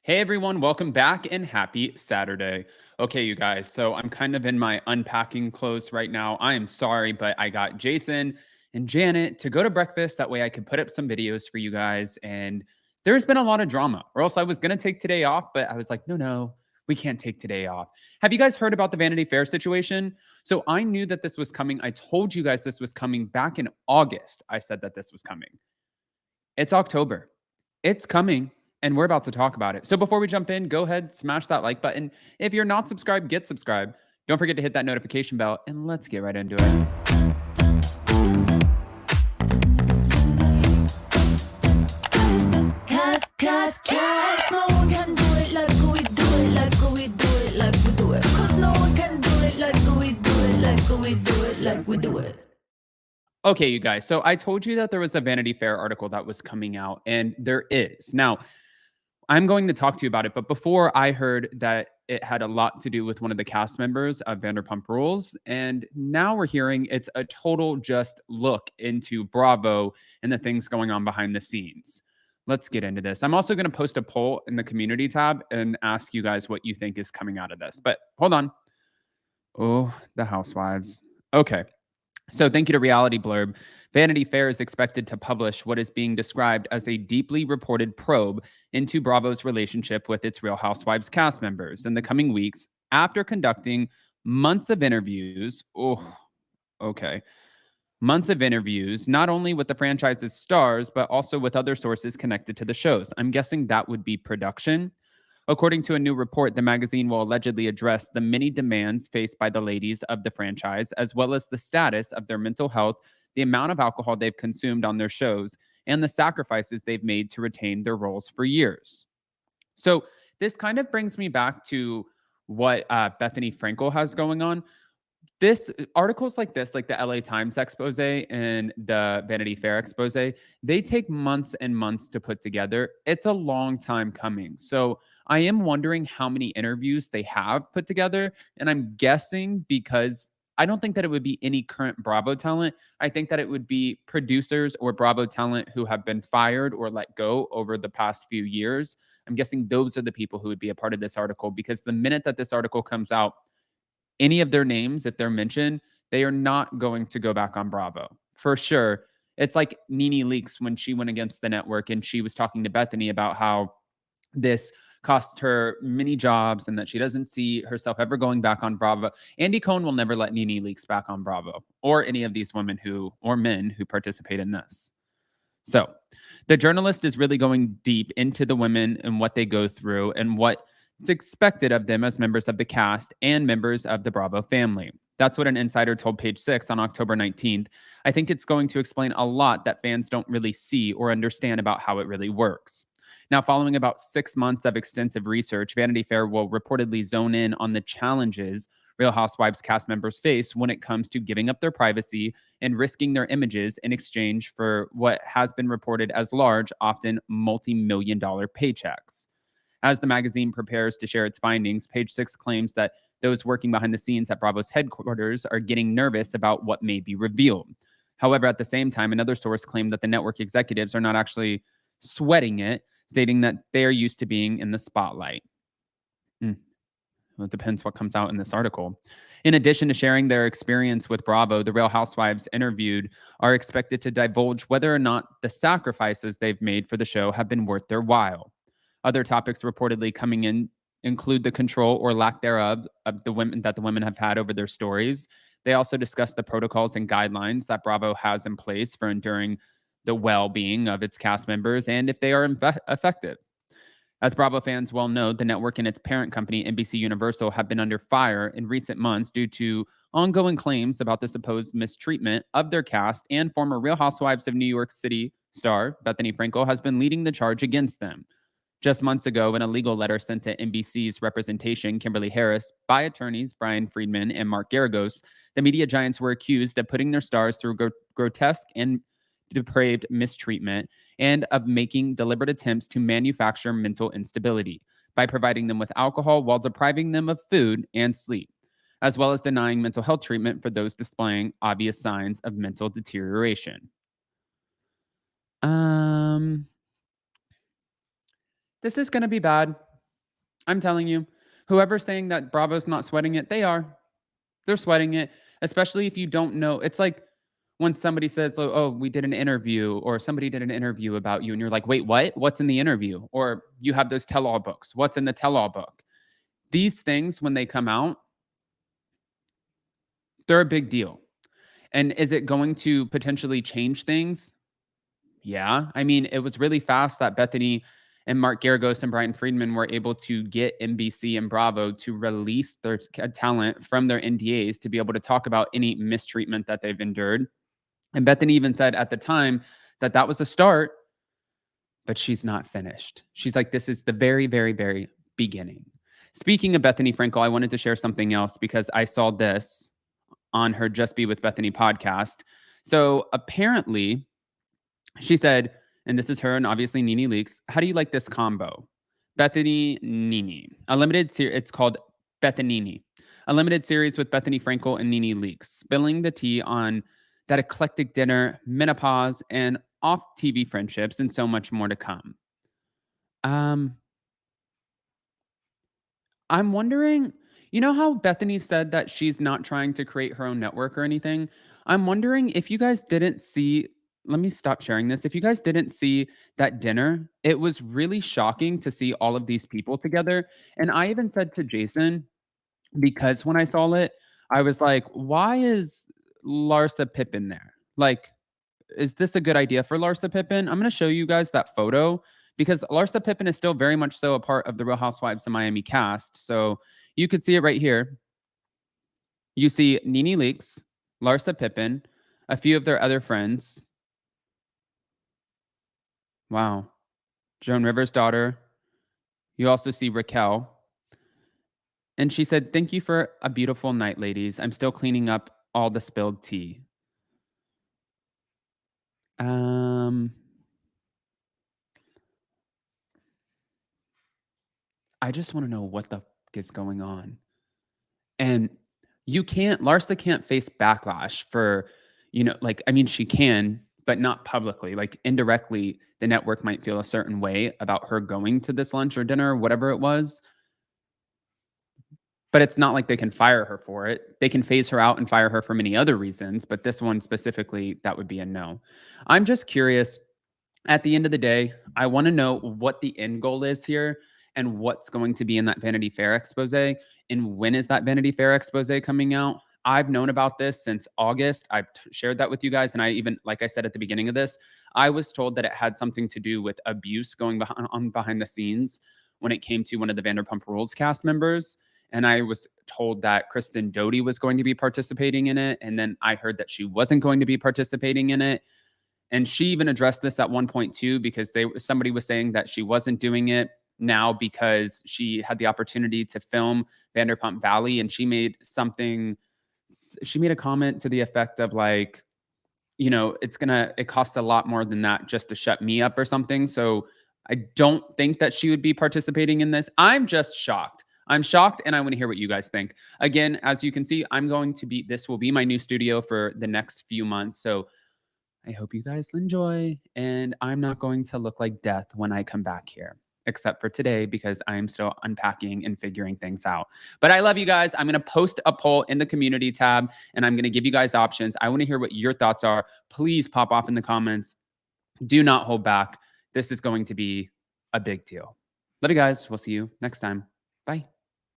Hey everyone, welcome back and happy Saturday. Okay, you guys, so I'm kind of in my unpacking clothes right now. I am sorry, but I got Jason and Janet to go to breakfast. That way I could put up some videos for you guys. And there's been a lot of drama, or else I was going to take today off, but I was like, no, we can't take today off. Have you guys heard about the Vanity Fair situation? So I knew that this was coming. I told you guys this was coming back in August. I said that this was coming. It's October. It's coming, and we're about to talk about it. So before we jump in, go ahead, smash that like button. If you're not subscribed, get subscribed. Don't forget to hit that notification bell, and let's get right into it. Cause no one can do it like we do it, like we do it, like we do it. Cause no one can do it like we do it, like we do it, like we do it. Okay, you guys. So I told you that there was a Vanity Fair article that was coming out, and there is. Now, I'm going to talk to you about it, but before I heard that it had a lot to do with one of the cast members of Vanderpump Rules, and now we're hearing it's a total just look into Bravo and the things going on behind the scenes. Let's get into this. I'm also going to post a poll in the community tab and ask you guys what you think is coming out of this. But hold on. Oh, the housewives. Okay. So, thank you to Reality Blurb. Vanity Fair is expected to publish what is being described as a deeply reported probe into Bravo's relationship with its Real Housewives cast members in the coming weeks after conducting months of interviews. Oh, okay. Months of interviews, not only with the franchise's stars, but also with other sources connected to the shows. I'm guessing that would be production. According to a new report, the magazine will allegedly address the many demands faced by the ladies of the franchise, as well as the status of their mental health, the amount of alcohol they've consumed on their shows, and the sacrifices they've made to retain their roles for years. So, this kind of brings me back to what Bethany Frankel has going on. This articles like this, like the LA Times expose and the Vanity Fair expose, they take months and months to put together. It's a long time coming. So I am wondering how many interviews they have put together. And I'm guessing because I don't think that it would be any current Bravo talent. I think that it would be producers or Bravo talent who have been fired or let go over the past few years. I'm guessing those are the people who would be a part of this article because the minute that this article comes out, any of their names, if they're mentioned, they are not going to go back on Bravo for sure. It's like Nene Leakes when she went against the network and she was talking to Bethany about how this cost her many jobs and that she doesn't see herself ever going back on Bravo. Andy Cohen will never let Nene Leakes back on Bravo or any of these women who or men who participate in this. So the journalist is really going deep into the women and what they go through and what it's expected of them as members of the cast and members of the Bravo family. That's what an insider told Page Six on October 19th. I think it's going to explain a lot that fans don't really see or understand about how it really works. Now, following about 6 months of extensive research, Vanity Fair will reportedly zone in on the challenges Real Housewives cast members face when it comes to giving up their privacy and risking their images in exchange for what has been reported as large, often multi-million-dollar paychecks. As the magazine prepares to share its findings, Page Six claims that those working behind the scenes at Bravo's headquarters are getting nervous about what may be revealed. However, at the same time, another source claimed that the network executives are not actually sweating it, stating that they are used to being in the spotlight. Well, it depends what comes out in this article. In addition to sharing their experience with Bravo, the Real Housewives interviewed are expected to divulge whether or not the sacrifices they've made for the show have been worth their while. Other topics reportedly coming in include the control or lack thereof of the women have had over their stories. They also discuss the protocols and guidelines that Bravo has in place for enduring the well-being of its cast members and if they are effective. As Bravo fans well know, the network and its parent company, NBC Universal, have been under fire in recent months due to ongoing claims about the supposed mistreatment of their cast, and former Real Housewives of New York City star Bethany Frankel has been leading the charge against them. Just months ago, in a legal letter sent to NBC's representation, Kimberly Harris, by attorneys Brian Friedman and Mark Garagos, the media giants were accused of putting their stars through grotesque and depraved mistreatment and of making deliberate attempts to manufacture mental instability by providing them with alcohol while depriving them of food and sleep, as well as denying mental health treatment for those displaying obvious signs of mental deterioration. This is going to be bad. I'm telling you, whoever's saying that Bravo's not sweating it, they are. They're sweating it, especially if you don't know. It's like when somebody says, "Oh, we did an interview," or somebody did an interview about you, and you're like, "Wait, what? What's in the interview?" Or you have those tell-all books. What's in the tell-all book? These things, when they come out, they're a big deal. And is it going to potentially change things? Yeah. I mean, it was really fast that Bethany and Mark Garagos and Brian Friedman were able to get NBC and Bravo to release their talent from their NDAs to be able to talk about any mistreatment that they've endured. And Bethany even said at the time that that was a start, but she's not finished. She's like, this is the very, very, very beginning. Speaking of Bethany Frankel, I wanted to share something else because I saw this on her Just Be with Bethany podcast. So apparently, she said, and this is her and obviously Nene Leaks, how do you like this combo? Bethany Nene. A limited series, it's called Bethanini. A limited series with Bethany Frankel and Nene Leaks, spilling the tea on that eclectic dinner, menopause, and off TV friendships, and so much more to come. Um, I'm wondering, you know how Bethany said that she's not trying to create her own network or anything? I'm wondering if you guys didn't see, let me stop sharing this. If you guys didn't see that dinner, it was really shocking to see all of these people together. And I even said to Jason, because when I saw it, I was like, why is Larsa Pippen there? Like, is this a good idea for Larsa Pippen? I'm going to show you guys that photo because Larsa Pippen is still very much so a part of the Real Housewives of Miami cast. So you could see it right here. You see Nene Leakes, Larsa Pippen, a few of their other friends. Wow. Joan Rivers' daughter. You also see Raquel. And she said, thank you for a beautiful night, ladies. I'm still cleaning up all the spilled tea. Um, I just want to know what the f- is going on. And you can't, Larsa can't face backlash for, like, I mean, she can, but not publicly. Like, indirectly, the network might feel a certain way about her going to this lunch or dinner or whatever it was. But it's not like they can fire her for it. They can phase her out and fire her for many other reasons. But this one specifically, that would be a no. I'm just curious at the end of the day, I want to know what the end goal is here and what's going to be in that Vanity Fair expose and when is that Vanity Fair expose coming out. I've known about this since August. I've shared that with you guys. And I even, like I said at the beginning of this, I was told that it had something to do with abuse going behind the scenes when it came to one of the Vanderpump Rules cast members. And I was told that Kristen Doty was going to be participating in it. And then I heard that she wasn't going to be participating in it. And she even addressed this at one point too, because somebody was saying that she wasn't doing it now because she had the opportunity to film Vanderpump Valley, and she made a comment to the effect of like, it costs a lot more than that just to shut me up or something. So I don't think that she would be participating in this. I'm just shocked. I'm shocked, and I want to hear what you guys think. Again, as you can see, this will be my new studio for the next few months. So I hope you guys enjoy, and I'm not going to look like death when I come back here, except for today because I'm still unpacking and figuring things out. But I love you guys. I'm going to post a poll in the community tab, and I'm going to give you guys options. I want to hear what your thoughts are. Please pop off in the comments. Do not hold back. This is going to be a big deal. Love you guys. We'll see you next time. Bye.